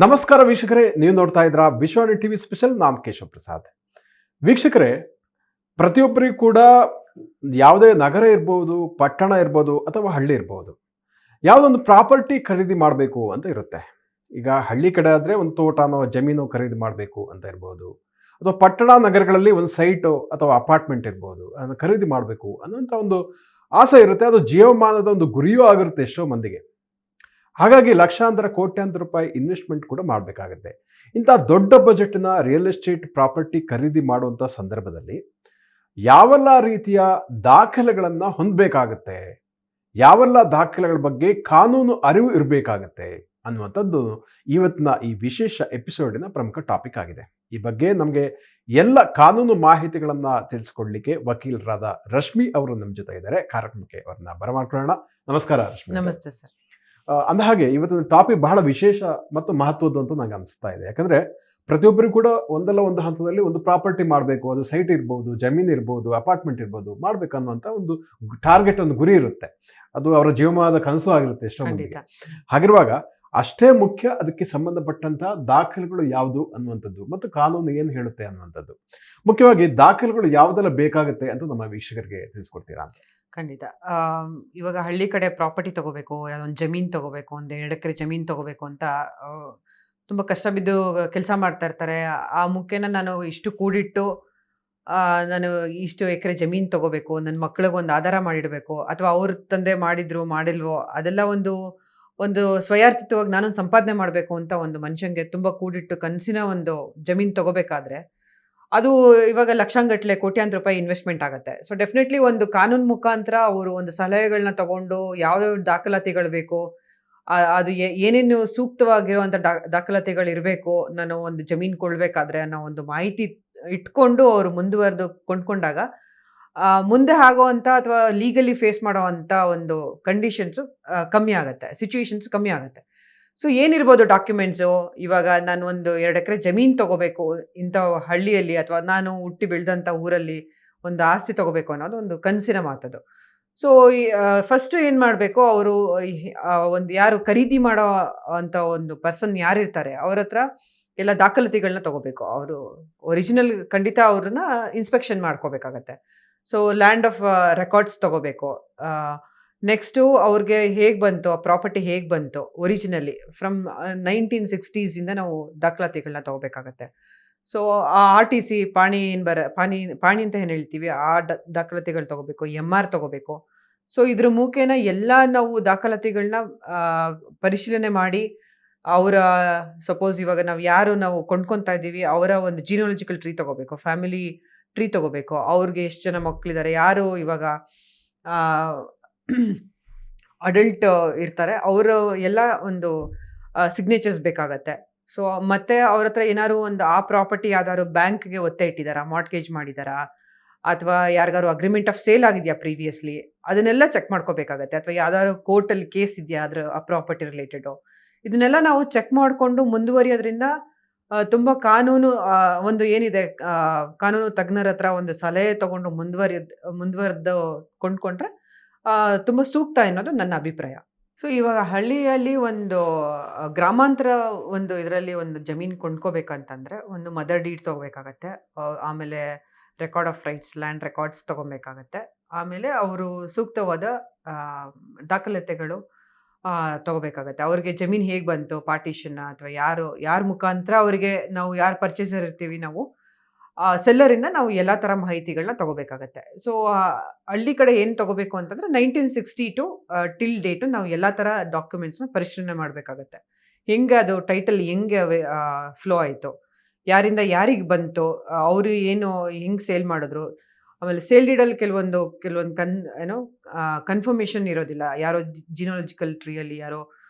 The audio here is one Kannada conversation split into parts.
ನಮಸ್ಕಾರ ವೀಕ್ಷಕರೇ, ನೀವು ನೋಡ್ತಾ ಇದ್ರ ವಿಶ್ವಾಣಿ ಟಿವಿ ಸ್ಪೆಷಲ್. ನಾನು ಕೇಶವ ಪ್ರಸಾದ್. ವೀಕ್ಷಕರೇ, ಪ್ರತಿಯೊಬ್ಬರಿಗೂ ಕೂಡ ಯಾವುದೇ ನಗರ ಇರ್ಬೋದು, ಪಟ್ಟಣ ಇರ್ಬೋದು ಅಥವಾ ಹಳ್ಳಿ ಇರ್ಬೋದು, ಯಾವುದೊಂದು ಪ್ರಾಪರ್ಟಿ ಖರೀದಿ ಮಾಡಬೇಕು ಅಂತ ಇರುತ್ತೆ. ಈಗ ಹಳ್ಳಿ ಕಡೆ ಆದರೆ ಒಂದು ತೋಟನೋ ಜಮೀನು ಖರೀದಿ ಮಾಡಬೇಕು ಅಂತ ಇರ್ಬೋದು, ಅಥವಾ ಪಟ್ಟಣ ನಗರಗಳಲ್ಲಿ ಒಂದು ಸೈಟು ಅಥವಾ ಅಪಾರ್ಟ್ಮೆಂಟ್ ಇರ್ಬೋದು, ಅದನ್ನು ಖರೀದಿ ಮಾಡಬೇಕು ಅನ್ನೋಂಥ ಒಂದು ಆಸೆ ಇರುತ್ತೆ. ಅದು ಜೀವಮಾನದ ಒಂದು ಗುರಿಯೂ ಆಗಿರುತ್ತೆ ಎಷ್ಟೋ ಮಂದಿಗೆ. ಹಾಗಾಗಿ ಲಕ್ಷಾಂತರ ಕೋಟ್ಯಾಂತರ ರೂಪಾಯಿ ಇನ್ವೆಸ್ಟ್ಮೆಂಟ್ ಕೂಡ ಮಾಡಬೇಕಾಗುತ್ತೆ. ಇಂಥ ದೊಡ್ಡ ಬಜೆಟ್ನ ರಿಯಲ್ ಎಸ್ಟೇಟ್ ಪ್ರಾಪರ್ಟಿ ಖರೀದಿ ಮಾಡುವಂಥ ಸಂದರ್ಭದಲ್ಲಿ ಯಾವೆಲ್ಲ ರೀತಿಯ ದಾಖಲೆಗಳನ್ನು ಹೊಂದಬೇಕಾಗತ್ತೆ, ಯಾವೆಲ್ಲ ದಾಖಲೆಗಳ ಬಗ್ಗೆ ಕಾನೂನು ಅರಿವು ಇರಬೇಕಾಗತ್ತೆ ಅನ್ನುವಂಥದ್ದು ಇವತ್ತಿನ ಈ ವಿಶೇಷ ಎಪಿಸೋಡಿನ ಪ್ರಮುಖ ಟಾಪಿಕ್ ಆಗಿದೆ. ಈ ಬಗ್ಗೆ ನಮಗೆ ಎಲ್ಲ ಕಾನೂನು ಮಾಹಿತಿಗಳನ್ನು ತಿಳಿಸ್ಕೊಡ್ಲಿಕ್ಕೆ ವಕೀಲರಾದ ರಶ್ಮಿ ಅವರು ನಮ್ಮ ಜೊತೆ ಇದ್ದಾರೆ. ಕಾರ್ಯಕ್ರಮಕ್ಕೆ ಅವ್ರನ್ನ ಬರಮಾಡ್ಕೊಳ್ಳೋಣ. ನಮಸ್ಕಾರ ರಶ್ಮಿ. ನಮಸ್ತೆ ಸರ್. ಅಂದಹಾಗೆ ಇವತ್ತಿನ ಟಾಪಿಕ್ ಬಹಳ ವಿಶೇಷ ಮತ್ತು ಮಹತ್ವದ್ದು ಅಂತ ನಂಗೆ ಅನಿಸ್ತಾ ಇದೆ. ಯಾಕಂದ್ರೆ ಪ್ರತಿಯೊಬ್ಬರು ಕೂಡ ಒಂದಲ್ಲ ಒಂದು ಹಂತದಲ್ಲಿ ಒಂದು ಪ್ರಾಪರ್ಟಿ ಮಾಡಬೇಕು, ಅದು ಸೈಟ್ ಇರ್ಬೋದು, ಜಮೀನು ಇರ್ಬೋದು, ಅಪಾರ್ಟ್ಮೆಂಟ್ ಇರ್ಬೋದು, ಮಾಡ್ಬೇಕನ್ನುವಂಥ ಒಂದು ಟಾರ್ಗೆಟ್, ಒಂದು ಗುರಿ ಇರುತ್ತೆ. ಅದು ಅವರ ಜೀವಮಾನದ ಕನಸು ಆಗಿರುತ್ತೆ ಎಷ್ಟೋ ಮಂದಿಗೆ. ಹಾಗಿರುವಾಗ ಅಷ್ಟೇ ಮುಖ್ಯ ಅದಕ್ಕೆ ಸಂಬಂಧಪಟ್ಟಂತ ದಾಖಲೆಗಳು ಯಾವುದು ಅನ್ನುವಂಥದ್ದು ಮತ್ತು ಕಾನೂನು ಏನು ಹೇಳುತ್ತೆ ಅನ್ನುವಂಥದ್ದು. ಮುಖ್ಯವಾಗಿ ದಾಖಲೆಗಳು ಯಾವುದೆಲ್ಲ ಬೇಕಾಗುತ್ತೆ ಅಂತ ನಮ್ಮ ವೀಕ್ಷಕರಿಗೆ ತಿಳಿಸ್ಕೊಡ್ತೀರಾ ಅಂತ. ಖಂಡಿತ. ಇವಾಗ ಹಳ್ಳಿ ಕಡೆ ಪ್ರಾಪರ್ಟಿ ತಗೋಬೇಕು, ಒಂದು ಜಮೀನು ತಗೋಬೇಕು, ಒಂದು 2 ಎಕರೆ ಜಮೀನು ತಗೋಬೇಕು ಅಂತ ತುಂಬ ಕಷ್ಟ ಬಿದ್ದು ಕೆಲಸ ಮಾಡ್ತಾ ಇರ್ತಾರೆ. ಆ ಮುಖೇನ ನಾನು ಇಷ್ಟು ಕೂಡಿಟ್ಟು ನಾನು ಇಷ್ಟು ಎಕರೆ ಜಮೀನು ತಗೋಬೇಕು, ನನ್ನ ಮಕ್ಳಿಗೊಂದು ಆಧಾರ ಮಾಡಿಡಬೇಕು, ಅಥವಾ ಅವ್ರ ತಂದೆ ಮಾಡಿದ್ರು ಮಾಡಿಲ್ವೋ ಅದೆಲ್ಲ ಒಂದು ಒಂದು ಸ್ವಯಾರ್ಜಿತವಾಗಿ ನಾನೊಂದು ಸಂಪಾದನೆ ಮಾಡಬೇಕು ಅಂತ ಒಂದು ಮನುಷ್ಯಂಗೆ ತುಂಬ ಕೂಡಿಟ್ಟು ಕನಸಿನ ಒಂದು ಜಮೀನು ತಗೋಬೇಕಾದ್ರೆ ಅದು ಇವಾಗ ಲಕ್ಷಾಂಗಟ್ಲೆ ಕೋಟ್ಯಾಂತರ ರೂಪಾಯಿ ಇನ್ವೆಸ್ಟ್ಮೆಂಟ್ ಆಗುತ್ತೆ. ಸೊ ಡೆಫಿನೆಟ್ಲಿ ಒಂದು ಕಾನೂನು ಮುಖಾಂತರ ಅವರು ಒಂದು ಸಲಹೆಗಳನ್ನ ತಗೊಂಡು ಯಾವ್ಯಾವ ದಾಖಲಾತಿಗಳು ಬೇಕು, ಅದು ಏನೇನು ಸೂಕ್ತವಾಗಿರುವಂಥ ದಾಖಲಾತಿಗಳು ಇರಬೇಕು, ನಾನು ಒಂದು ಜಮೀನು ಕೊಡಬೇಕಾದ್ರೆ ಅನ್ನೋ ಒಂದು ಮಾಹಿತಿ ಇಟ್ಕೊಂಡು ಅವರು ಮುಂದುವರೆದು ಕೊಂಡ್ಕೊಂಡಾಗ ಮುಂದೆ ಆಗೋವಂಥ ಅಥವಾ ಲೀಗಲಿ ಫೇಸ್ ಮಾಡೋವಂಥ ಒಂದು ಕಂಡೀಷನ್ಸು ಕಮ್ಮಿ ಆಗುತ್ತೆ, ಸಿಚುವೇಶನ್ಸ್ ಕಮ್ಮಿ ಆಗುತ್ತೆ. ಸೊ ಏನಿರ್ಬೋದು ಡಾಕ್ಯುಮೆಂಟ್ಸು, ಇವಾಗ ನಾನು ಒಂದು 2 ಎಕರೆ ಜಮೀನು ತಗೋಬೇಕು ಇಂಥ ಹಳ್ಳಿಯಲ್ಲಿ, ಅಥವಾ ನಾನು ಹುಟ್ಟಿ ಬೆಳೆದಂಥ ಊರಲ್ಲಿ ಒಂದು ಆಸ್ತಿ ತಗೋಬೇಕು ಅನ್ನೋದು ಒಂದು ಕನಸಿನ ಮಾತದು. ಸೊ ಫಸ್ಟು ಏನು ಮಾಡಬೇಕು, ಅವರು ಒಂದು ಯಾರು ಖರೀದಿ ಮಾಡೋ ಅಂಥ ಒಂದು ಪರ್ಸನ್ ಯಾರಿರ್ತಾರೆ ಅವ್ರ ಹತ್ರ ಎಲ್ಲ ದಾಖಲಾತಿಗಳನ್ನ ತಗೋಬೇಕು. ಅವರು ಒರಿಜಿನಲ್ ಖಂಡಿತ ಅವ್ರನ್ನ ಇನ್ಸ್ಪೆಕ್ಷನ್ ಮಾಡ್ಕೋಬೇಕಾಗತ್ತೆ. ಸೊ ಲ್ಯಾಂಡ್ ಆಫ್ ರೆಕಾರ್ಡ್ಸ್ ತಗೋಬೇಕು. ನೆಕ್ಸ್ಟು ಅವ್ರಿಗೆ ಹೇಗೆ ಬಂತು, ಆ ಪ್ರಾಪರ್ಟಿ ಹೇಗೆ ಬಂತು ಒರಿಜಿನಲಿ ಫ್ರಮ್ 1960s ನಾವು ದಾಖಲಾತಿಗಳನ್ನ ತಗೋಬೇಕಾಗತ್ತೆ. ಸೊ ಆ RTC ಪಾಣಿ ಏನು ಪಾಣಿ ಅಂತ ಏನು ಹೇಳ್ತೀವಿ, ಆ ದಾಖಲಾತಿಗಳು ತಗೋಬೇಕು, MR ತಗೋಬೇಕು. ಸೊ ಇದ್ರ ಮುಖೇನ ಎಲ್ಲ ನಾವು ದಾಖಲಾತಿಗಳನ್ನ ಪರಿಶೀಲನೆ ಮಾಡಿ, ಅವರ ಸಪೋಸ್ ಇವಾಗ ನಾವು ಕೊಂಡ್ಕೊತಾ ಇದ್ದೀವಿ ಅವರ ಒಂದು ಜೀನಿಯಾಲಜಿಕಲ್ ಟ್ರೀ ತಗೋಬೇಕು, ಫ್ಯಾಮಿಲಿ ಟ್ರೀ ತಗೋಬೇಕು, ಅವ್ರಿಗೆ ಎಷ್ಟು ಜನ ಮಕ್ಕಳಿದ್ದಾರೆ, ಯಾರು ಇವಾಗ ಅಡಲ್ಟ್ ಇರ್ತಾರೆ, ಅವರ ಎಲ್ಲ ಒಂದು ಸಿಗ್ನೇಚರ್ಸ್ ಬೇಕಾಗತ್ತೆ. ಸೊ ಮತ್ತೆ ಅವ್ರ ಹತ್ರ ಏನಾದ್ರು ಒಂದು ಆ ಪ್ರಾಪರ್ಟಿ ಯಾವ್ದಾದ್ರು ಬ್ಯಾಂಕ್ಗೆ ಒತ್ತೆ ಇಟ್ಟಿದ್ದಾರಾ, ಮಾರ್ಟ್ಗೇಜ್ ಮಾಡಿದಾರಾ, ಅಥವಾ ಯಾರಿಗಾರು ಅಗ್ರಿಮೆಂಟ್ ಆಫ್ ಸೇಲ್ ಆಗಿದೆಯಾ ಪ್ರೀವಿಯಸ್ಲಿ, ಅದನ್ನೆಲ್ಲ ಚೆಕ್ ಮಾಡ್ಕೋಬೇಕಾಗತ್ತೆ. ಅಥವಾ ಯಾವ್ದಾದ್ರು ಕೋರ್ಟಲ್ಲಿ ಕೇಸ್ ಇದೆಯಾ ಅದ್ರ ಆ ಪ್ರಾಪರ್ಟಿ ರಿಲೇಟೆಡು, ಇದನ್ನೆಲ್ಲ ನಾವು ಚೆಕ್ ಮಾಡಿಕೊಂಡು ಮುಂದುವರಿಯೋದ್ರಿಂದ ತುಂಬ ಕಾನೂನು ಒಂದು ಏನಿದೆ, ಕಾನೂನು ತಜ್ಞರ ಹತ್ರ ಒಂದು ಸಲಹೆ ತಗೊಂಡು ಮುಂದುವರೆದು ಕೊಂಡ್ಕೊಂಡ್ರೆ ತುಂಬ ಸೂಕ್ತ ಅನ್ನೋದು ನನ್ನ ಅಭಿಪ್ರಾಯ. ಸೊ ಇವಾಗ ಹಳ್ಳಿಯಲ್ಲಿ ಒಂದು ಗ್ರಾಮಾಂತರ ಒಂದು ಇದರಲ್ಲಿ ಒಂದು ಜಮೀನು ಕೊಂಡ್ಕೋಬೇಕಂತಂದರೆ ಒಂದು ಮದರ್ ಡೀಡ್ ತೊಗೋಬೇಕಾಗತ್ತೆ. ಆಮೇಲೆ record of rights, land records ತೊಗೊಬೇಕಾಗತ್ತೆ. ಆಮೇಲೆ ಅವರು ಸೂಕ್ತವಾದ ದಾಖಲಾತಿಗಳು ತೊಗೋಬೇಕಾಗತ್ತೆ. ಅವ್ರಿಗೆ ಜಮೀನು ಹೇಗೆ ಬಂತು, ಪಾರ್ಟಿಷನ್ನ, ಅಥವಾ ಯಾರ ಮುಖಾಂತರ ಅವರಿಗೆ, ನಾವು ಯಾರು ಪರ್ಚೇಸರ್ ಇರ್ತೀವಿ ನಾವು ಸೆಲ್ಲರಿಂದ ನಾವು ಎಲ್ಲ ಥರ ಮಾಹಿತಿಗಳನ್ನ ತೊಗೋಬೇಕಾಗತ್ತೆ. ಸೊ ಹಳ್ಳಿ ಕಡೆ ಏನು ತೊಗೋಬೇಕು ಅಂತಂದರೆ 1960 ಟು ಟಿಲ್ ಡೇಟು ನಾವು ಎಲ್ಲ ಥರ ಡಾಕ್ಯುಮೆಂಟ್ಸ್ನ ಪರಿಶೀಲನೆ ಮಾಡಬೇಕಾಗತ್ತೆ. ಹೆಂಗೆ ಅದು ಟೈಟಲ್ ಹೆಂಗೆ ಫ್ಲೋ ಆಯಿತು, ಯಾರಿಂದ ಯಾರಿಗೆ ಬಂತು, ಅವರು ಏನು ಹೆಂಗೆ ಸೇಲ್ ಮಾಡಿದ್ರು. ಆಮೇಲೆ ಸೇಲ್ ಡೀಡಲ್ಲಿ ಕೆಲವೊಂದು ಕನ್ಫರ್ಮೇಷನ್ ಇರೋದಿಲ್ಲ, ಯಾರೋ ಜಿನಾಲಜಿಕಲ್ ಟ್ರೀಯಲ್ಲಿ ಯಾರೋ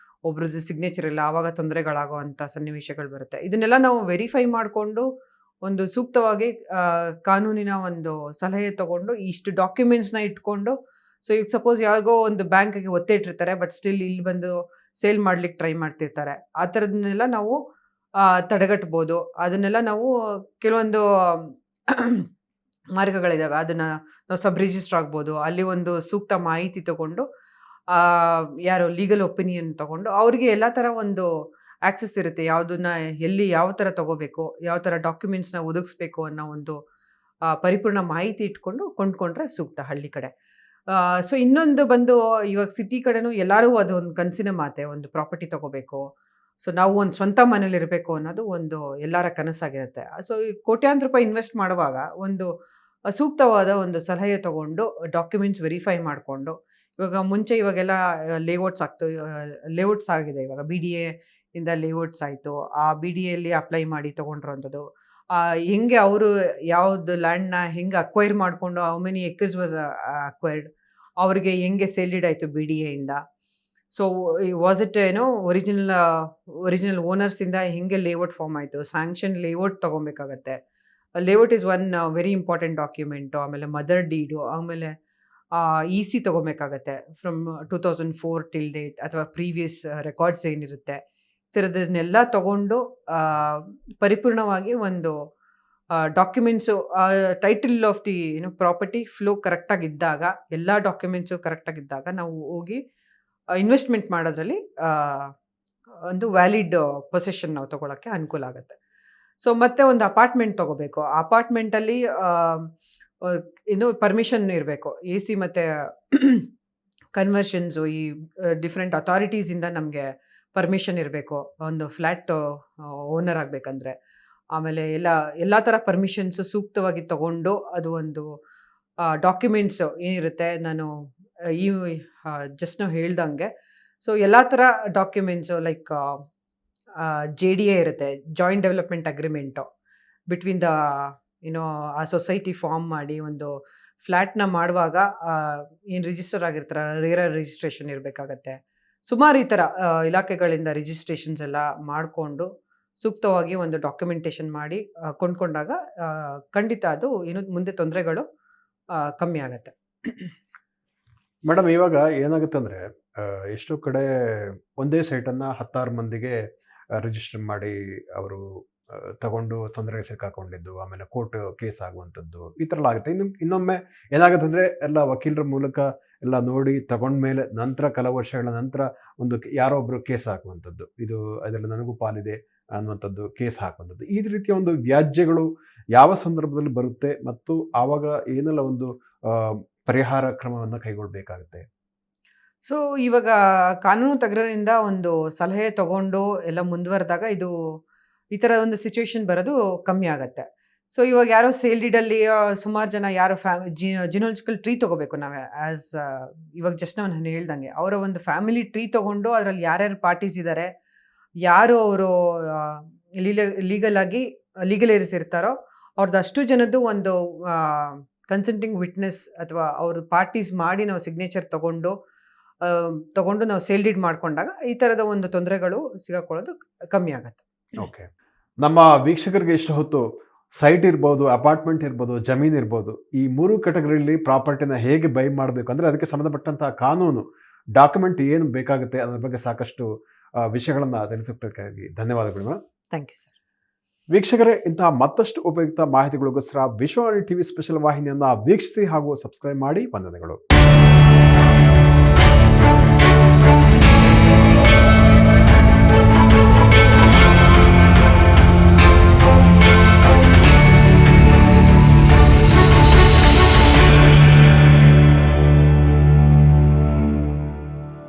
ಒಬ್ರದ್ದು ಸಿಗ್ನೇಚರ್ ಇಲ್ಲ, ಆವಾಗ ತೊಂದರೆಗಳಾಗೋ ಅಂಥ ಸನ್ನಿವೇಶಗಳು ಬರುತ್ತೆ. ಇದನ್ನೆಲ್ಲ ನಾವು ವೆರಿಫೈ ಮಾಡಿಕೊಂಡು ಒಂದು ಸೂಕ್ತವಾಗಿ ಕಾನೂನಿನ ಒಂದು ಸಲಹೆ ತಗೊಂಡು ಇಷ್ಟು ಡಾಕ್ಯುಮೆಂಟ್ಸ್ನ ಇಟ್ಕೊಂಡು, ಸೊ ಈಗ ಸಪೋಸ್ ಯಾರಿಗೋ ಒಂದು ಬ್ಯಾಂಕಿಗೆ ಒತ್ತೆ ಇಟ್ಟಿರ್ತಾರೆ, ಬಟ್ ಸ್ಟಿಲ್ ಇಲ್ಲಿ ಬಂದು ಸೇಲ್ ಮಾಡ್ಲಿಕ್ಕೆ ಟ್ರೈ ಮಾಡ್ತಿರ್ತಾರೆ. ಆ ಥರದನ್ನೆಲ್ಲ ನಾವು ತಡೆಗಟ್ಬೋದು. ಅದನ್ನೆಲ್ಲ ನಾವು ಕೆಲವೊಂದು ಮಾರ್ಗಗಳಿದ್ದಾವೆ, ಅದನ್ನು ನಾವು ಸಬ್ ರಿಜಿಸ್ಟರ್ ಆಗ್ಬೋದು, ಅಲ್ಲಿ ಒಂದು ಸೂಕ್ತ ಮಾಹಿತಿ ತಗೊಂಡು ಯಾರು ಲೀಗಲ್ ಒಪಿನಿಯನ್ ತಗೊಂಡು ಅವರಿಗೆ ಎಲ್ಲ ಥರ ಒಂದು ಆಕ್ಸೆಸ್ ಇರುತ್ತೆ. ಯಾವುದನ್ನ ಎಲ್ಲಿ ಯಾವ ಥರ ತಗೋಬೇಕು, ಯಾವ ಥರ ಡಾಕ್ಯುಮೆಂಟ್ಸ್‌ನ ಒದಗಿಸ್ಬೇಕು ಅನ್ನೋ ಒಂದು ಪರಿಪೂರ್ಣ ಮಾಹಿತಿ ಇಟ್ಕೊಂಡು ಕೊಂಡ್ಕೊಂಡ್ರೆ ಸೂಕ್ತ ಹಳ್ಳಿ ಕಡೆ. ಸೊ ಇನ್ನೊಂದು ಬಂದು ಇವಾಗ ಸಿಟಿ ಕಡೆನೂ ಎಲ್ಲರೂ ಅದೊಂದು ಕನಸಿನ ಮಾತೆ. ಒಂದು ಪ್ರಾಪರ್ಟಿ ತಗೋಬೇಕು. ಸೊ ನಾವು ಒಂದು ಸ್ವಂತ ಮನೇಲಿರಬೇಕು ಅನ್ನೋದು ಒಂದು ಎಲ್ಲರ ಕನಸಾಗಿರುತ್ತೆ. ಸೊ ಈ ಕೋಟ್ಯಾಂತರ ರೂಪಾಯಿ ಇನ್ವೆಸ್ಟ್ ಮಾಡುವಾಗ ಒಂದು ಸೂಕ್ತವಾದ ಒಂದು ಸಲಹೆ ತಗೊಂಡು ಡಾಕ್ಯುಮೆಂಟ್ಸ್ ವೆರಿಫೈ ಮಾಡಿಕೊಂಡು ಇವಾಗೆಲ್ಲ ಲೇಔಟ್ಸ್ ಆಗಿದೆ. ಇವಾಗ BDA ಇಂದ ಲೇಔಟ್ಸ್ ಆಯಿತು. ಆ BDAಯಲ್ಲಿ ಅಪ್ಲೈ ಮಾಡಿ ತೊಗೊಂಡಿರೋಂಥದ್ದು. ಹೆಂಗೆ ಅವರು ಯಾವ್ದು ಲ್ಯಾಂಡ್‌ನ ಹೆಂಗೆ ಅಕ್ವೈರ್ ಮಾಡಿಕೊಂಡು how many acres was acquired, ಅವ್ರಿಗೆ ಹೆಂಗೆ ಸೇಲ್ ಡೀಡ್ ಆಯಿತು BDA ಇಂದ. ಸೊ ವಾಸ್ ಇಟ್ ಒರಿಜಿನಲ್ ಓನರ್ಸಿಂದ ಹೆಂಗೆ ಲೇಔಟ್ ಫಾರ್ಮ್ ಆಯಿತು, ಸ್ಯಾಂಕ್ಷನ್ ಲೇಔಟ್ ತೊಗೊಬೇಕಾಗತ್ತೆ. Layout is one very important document. ಆಮೇಲೆ ಮದರ್ ಡೀಡು, ಆಮೇಲೆ EC ತೊಗೊಬೇಕಾಗತ್ತೆ ಫ್ರಮ್ 2004 ಟಿಲ್ ಡೇಟ್ ಅಥವಾ ಪ್ರೀವಿಯಸ್ ರೆಕಾರ್ಡ್ಸ್ ಏನಿರುತ್ತೆ. ಈ ಥರದನ್ನೆಲ್ಲ ತೊಗೊಂಡು ಪರಿಪೂರ್ಣವಾಗಿ ಒಂದು documents title of the property flow ಕರೆಕ್ಟಾಗಿದ್ದಾಗ, ಎಲ್ಲ ಡಾಕ್ಯುಮೆಂಟ್ಸು ಕರೆಕ್ಟಾಗಿದ್ದಾಗ ನಾವು ಹೋಗಿ ಇನ್ವೆಸ್ಟ್ಮೆಂಟ್ ಮಾಡೋದ್ರಲ್ಲಿ ಒಂದು ವ್ಯಾಲಿಡ್ ಪೊಸೆಷನ್ ನಾವು ತೊಗೊಳಕ್ಕೆ ಅನುಕೂಲ ಆಗುತ್ತೆ. ಸೊ ಮತ್ತೆ ಒಂದು ಅಪಾರ್ಟ್ಮೆಂಟ್ ತೊಗೋಬೇಕು. ಅಪಾರ್ಟ್ಮೆಂಟಲ್ಲಿ ಪರ್ಮಿಷನ್ ಇರಬೇಕು. AC ಮತ್ತು ಕನ್ವರ್ಷನ್ಸು ಈ ಡಿಫ್ರೆಂಟ್ ಅಥಾರಿಟೀಸಿಂದ ನಮಗೆ ಪರ್ಮಿಷನ್ ಇರಬೇಕು ಒಂದು ಫ್ಲ್ಯಾಟ್ ಓನರ್ ಆಗಬೇಕಂದ್ರೆ. ಆಮೇಲೆ ಎಲ್ಲ ಥರ ಪರ್ಮಿಷನ್ಸು ಸೂಕ್ತವಾಗಿ ತಗೊಂಡು ಅದು ಒಂದು ಡಾಕ್ಯುಮೆಂಟ್ಸು ಏನಿರುತ್ತೆ, ನಾನು ಜಸ್ಟ್ ನಾವು ಹೇಳ್ದಂಗೆ. ಸೊ ಎಲ್ಲ ಥರ ಡಾಕ್ಯುಮೆಂಟ್ಸು ಲೈಕ್ JDA ಇರುತ್ತೆ, joint development agreement between the ಆ ಸೊಸೈಟಿ ಫಾರ್ಮ್ ಮಾಡಿ ಒಂದು ಫ್ಲ್ಯಾಟ್‌ನ ಮಾಡುವಾಗ ಏನು ರಿಜಿಸ್ಟರ್ ಆಗಿರ್ತಾರ ರೇರರ್ ರಿಜಿಸ್ಟ್ರೇಷನ್ ಇರಬೇಕಾಗತ್ತೆ. ಸುಮಾರು ಈ ಥರ ಇಲಾಖೆಗಳಿಂದ ರಿಜಿಸ್ಟ್ರೇಷನ್ಸ್ ಎಲ್ಲ ಮಾಡಿಕೊಂಡು ಸೂಕ್ತವಾಗಿ ಒಂದು ಡಾಕ್ಯುಮೆಂಟೇಷನ್ ಮಾಡಿ ಕೊಂಡ್ಕೊಂಡಾಗ ಖಂಡಿತ ಅದು ಮುಂದೆ ತೊಂದರೆಗಳು ಕಮ್ಮಿ ಆಗತ್ತೆ. ಮೇಡಮ್, ಇವಾಗ ಏನಾಗುತ್ತೆ ಅಂದರೆ ಎಷ್ಟೋ ಕಡೆ ಒಂದೇ ಸೈಟನ್ನು 16 ಮಂದಿಗೆ ರಿಜಿಸ್ಟರ್ ಮಾಡಿ ಅವರು ತಗೊಂಡು ತೊಂದರೆಗೆ ಸಿಕ್ಕಾಕೊಂಡಿದ್ದು, ಆಮೇಲೆ ಕೋರ್ಟ್ ಕೇಸ್ ಆಗುವಂಥದ್ದು ಈ ಥರ ಎಲ್ಲ ಆಗುತ್ತೆ. ಇನ್ನೊಮ್ಮೆ ಏನಾಗುತ್ತೆ ಅಂದರೆ ಎಲ್ಲ ವಕೀಲರ ಮೂಲಕ ಎಲ್ಲ ನೋಡಿ ತಗೊಂಡ್ಮೇಲೆ ನಂತರ ಕೆಲವು ವರ್ಷಗಳ ನಂತರ ಯಾರೋ ಒಬ್ಬರು ಕೇಸ್ ಹಾಕುವಂಥದ್ದು, ಅದರಲ್ಲಿ ನನಗೂ ಪಾಲಿದೆ ಅನ್ನುವಂಥದ್ದು ಕೇಸ್ ಹಾಕುವಂಥದ್ದು. ಈ ರೀತಿಯ ಒಂದು ವ್ಯಾಜ್ಯಗಳು ಯಾವ ಸಂದರ್ಭದಲ್ಲಿ ಬರುತ್ತೆ ಮತ್ತು ಆವಾಗ ಏನೆಲ್ಲ ಒಂದು ಪರಿಹಾರ ಕ್ರಮವನ್ನು ಕೈಗೊಳ್ಳಬೇಕಾಗುತ್ತೆ? ಸೊ ಇವಾಗ ಕಾನೂನು ತಜ್ಞರಿಂದ ಒಂದು ಸಲಹೆ ತಗೊಂಡು ಎಲ್ಲ ಮುಂದುವರೆದಾಗ ಈ ಥರ ಒಂದು ಸಿಚುವೇಶನ್ ಬರೋದು ಕಮ್ಮಿ ಆಗತ್ತೆ. ಸೊ ಇವಾಗ ಯಾರೋ ಸೇಲ್ ಡೀಡಲ್ಲಿ ಸುಮಾರು ಜನ ಯಾರೋ ಜಿನಾಲಜಿಕಲ್ ಟ್ರೀ ತೊಗೋಬೇಕು. ನಾವು ಇವಾಗ ಜಸ್ಟ್ ನಾನು ಹೇಳ್ದಂಗೆ ಅವರ ಒಂದು ಫ್ಯಾಮಿಲಿ ಟ್ರೀ ತೊಗೊಂಡು ಅದರಲ್ಲಿ ಯಾರ್ಯಾರು ಪಾರ್ಟೀಸ್ ಇದ್ದಾರೆ, ಯಾರು ಅವರು ಲೀಗಲ್ ಏರಿಸ್ ಇರ್ತಾರೋ ಅವ್ರದ್ದು ಅಷ್ಟು ಜನದ್ದು ಒಂದು ಕನ್ಸೆಂಟಿಂಗ್ ವಿಟ್ನೆಸ್ ಅಥವಾ ಅವ್ರದ್ದು ಪಾರ್ಟೀಸ್ ಮಾಡಿ ನಾವು ಸಿಗ್ನೇಚರ್ ತಗೊಂಡು ನಾವು ಸೇಲ್ ಡೀಡ್ ಮಾಡ್ಕೊಂಡಾಗ ಈ ಥರದ ಒಂದು ತೊಂದರೆಗಳು ಸಿಗಾಕೊಳ್ಳೋದು ಕಮ್ಮಿ ಆಗುತ್ತೆ. ಓಕೆ. ನಮ್ಮ ವೀಕ್ಷಕರಿಗೆ ಇಷ್ಟು ಹೊತ್ತು ಸೈಟ್ ಇರ್ಬೋದು, ಅಪಾರ್ಟ್ಮೆಂಟ್ ಇರ್ಬೋದು, ಜಮೀನು ಇರ್ಬೋದು, ಈ 3 ಕ್ಯಾಟಗರಿಯಲ್ಲಿ ಪ್ರಾಪರ್ಟಿನ ಹೇಗೆ ಬೈ ಮಾಡಬೇಕು ಅಂದರೆ ಅದಕ್ಕೆ ಸಂಬಂಧಪಟ್ಟಂತಹ ಕಾನೂನು ಡಾಕ್ಯುಮೆಂಟ್ ಏನು ಬೇಕಾಗುತ್ತೆ ಅದರ ಬಗ್ಗೆ ಸಾಕಷ್ಟು ವಿಷಯಗಳನ್ನು ತಿಳಿಸೋದಕ್ಕಾಗಿ ಧನ್ಯವಾದಗಳು ಮೇಡಮ್. Thank you sir. ವೀಕ್ಷಕರೇ, ಇಂತಹ ಮತ್ತಷ್ಟು ಉಪಯುಕ್ತ ಮಾಹಿತಿಗಳಿಗೋಸ್ಕರ ವಿಶ್ವವಾಣಿ TV ಸ್ಪೆಷಲ್ ವಾಹಿನಿಯನ್ನು ವೀಕ್ಷಿಸಿ ಹಾಗೂ ಸಬ್ಸ್ಕ್ರೈಬ್ ಮಾಡಿ. ವಂದನೆಗಳು.